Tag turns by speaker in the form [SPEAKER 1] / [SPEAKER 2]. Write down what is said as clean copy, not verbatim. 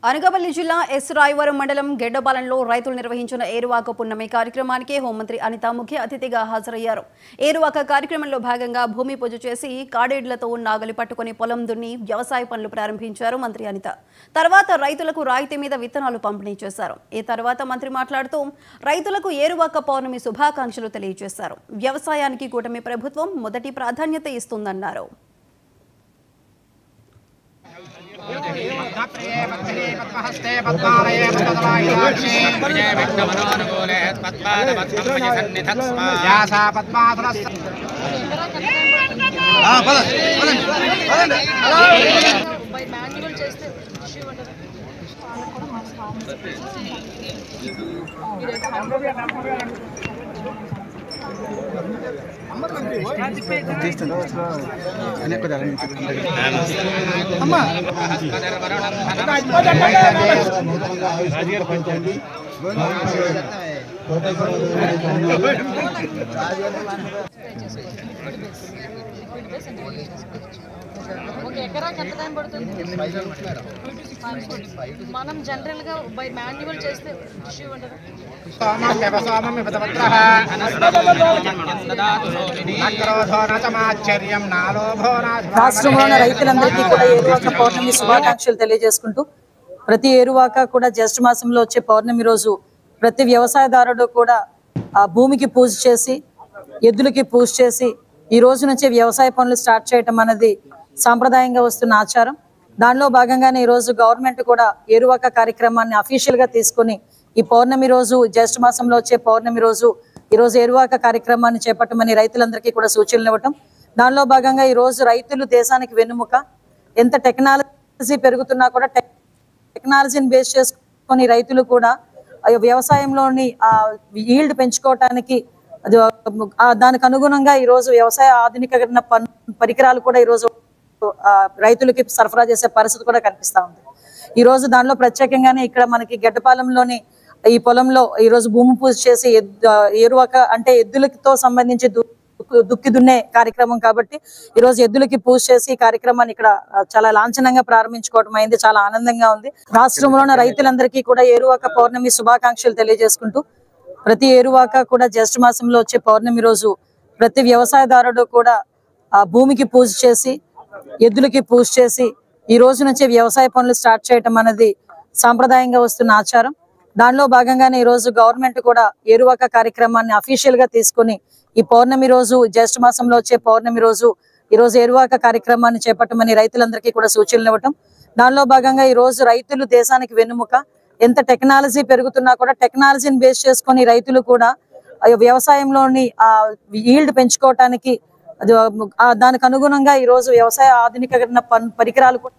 [SPEAKER 1] అనకాపల్లి జిల్లా ఎస్ రాయవరం మండలం గెడ్డపాలెంలో రైతులు నిర్వహించిన ఏరువాక పున్నమి కార్యక్రమానికి హోంమంత్రి అనిత ముఖ్య అతిథిగా హాజరయ్యారు. ఏరువాక కార్యక్రమంలో భాగంగా భూమి పూజ చేసి కాడేడ్లతో నాగలి పట్టుకుని పొలం దున్ని వ్యవసాయ పనులు ప్రారంభించారు మంత్రి అనిత. తర్వాత రైతులకు రాయితీ మీద విత్తనాలు పంపిణీ చేశారు. ఈ తర్వాత మంత్రి మాట్లాడుతూ రైతులకు ఏరువాక పౌర్ణమి శుభాకాంక్షలు తెలియజేశారు. వ్యవసాయానికి కూటమి ప్రభుత్వం మొదటి ప్రాధాన్యత ఇస్తుందన్నారు.
[SPEAKER 2] మనం జనరల్ గా బై మాన్యువల్ చేస్తే ఇష్యూ ఉండదు.
[SPEAKER 3] రాష్ట్రంలోని రైతులందరికీ కూడా ఏరువాక పౌర్ణమి శుభాకాంక్షలు తెలియజేసుకుంటూ ప్రతి ఏరువాక కూడా జ్యేష్ఠ మాసంలో వచ్చే పౌర్ణమి రోజు ప్రతి వ్యవసాయదారుడు కూడా ఆ భూమికి పూజ చేసి ఎద్దులకి పూజ చేసి ఈ రోజు నుంచి వ్యవసాయ పనులు స్టార్ట్ చేయటం అనేది సాంప్రదాయంగా వస్తున్న ఆచారం. దానిలో భాగంగానే ఈ రోజు గవర్నమెంట్ కూడా ఏరువాక కార్యక్రమాన్ని అఫీషియల్ గా తీసుకుని ఈ పౌర్ణమి రోజు జ్యేష్ఠ మాసంలో వచ్చే పౌర్ణమి రోజు ఈ రోజు ఏరువాక కార్యక్రమాన్ని చేపట్టమని రైతులందరికీ కూడా సూచనలు ఇవ్వటం. దానిలో భాగంగా ఈ రోజు రైతులు దేశానికి వెన్నుముక. ఎంత టెక్నాలజీ పెరుగుతున్నా కూడా టెక్నాలజీని బేస్ చేసుకొని రైతులు కూడా వ్యవసాయంలోని ఈల్డ్ పెంచుకోవటానికి దానికి అనుగుణంగా ఈ రోజు వ్యవసాయ ఆధునికరణ పరికరాలు కూడా ఈ రోజు రైతులకి సరఫరా చేసే పరిస్థితి కూడా కనిపిస్తా ఉంది. ఈ రోజు దానిలో ప్రత్యేకంగానే ఇక్కడ మనకి గెడ్డపాలెంలోని ఈ పొలంలో ఈ రోజు భూమి పూజ చేసి ఏరువాక అంటే ఎద్దులతో సంబంధించి దుక్కి దున్నే కార్యక్రమం కాబట్టి ఈ రోజు ఎద్దులకి పూజ చేసి ఈ కార్యక్రమాన్ని ఇక్కడ చాలా లాంఛనంగా ప్రారంభించుకోవడం అయింది. చాలా ఆనందంగా ఉంది. రాష్ట్రంలోని రైతులందరికీ కూడా ఏరువాక పౌర్ణమి శుభాకాంక్షలు తెలియజేసుకుంటూ ప్రతి ఏరువాక కూడా జ్యేష్ఠ మాసంలో వచ్చే పౌర్ణమి రోజు ప్రతి వ్యవసాయదారుడు కూడా ఆ భూమికి పూజ చేసి ఎద్దులకి పూజ చేసి ఈ రోజు నుంచి వ్యవసాయ పనులు స్టార్ట్ చేయటం అనేది సాంప్రదాయంగా వస్తున్న ఆచారం. దానిలో భాగంగానే ఈ రోజు గవర్నమెంట్ కూడా ఏరువాక కార్యక్రమాన్ని అఫీషియల్ గా తీసుకుని ఈ పౌర్ణమి రోజు జ్యేష్ఠ మాసంలో వచ్చే పౌర్ణమి రోజు ఈ రోజు ఏరువాక కార్యక్రమాన్ని చేపట్టమని రైతులందరికీ కూడా సూచనలు ఇవ్వటం. దానిలో భాగంగా ఈ రోజు రైతులు దేశానికి వెన్నుముక. ఎంత టెక్నాలజీ పెరుగుతున్నా కూడా టెక్నాలజీని బేస్ చేసుకొని రైతులు కూడా వ్యవసాయంలోని ఈల్డ్ పెంచుకోవటానికి దానికి అనుగుణంగా ఈ రోజు వ్యవసాయ ఆధునికరణ పరికరాలు కూడా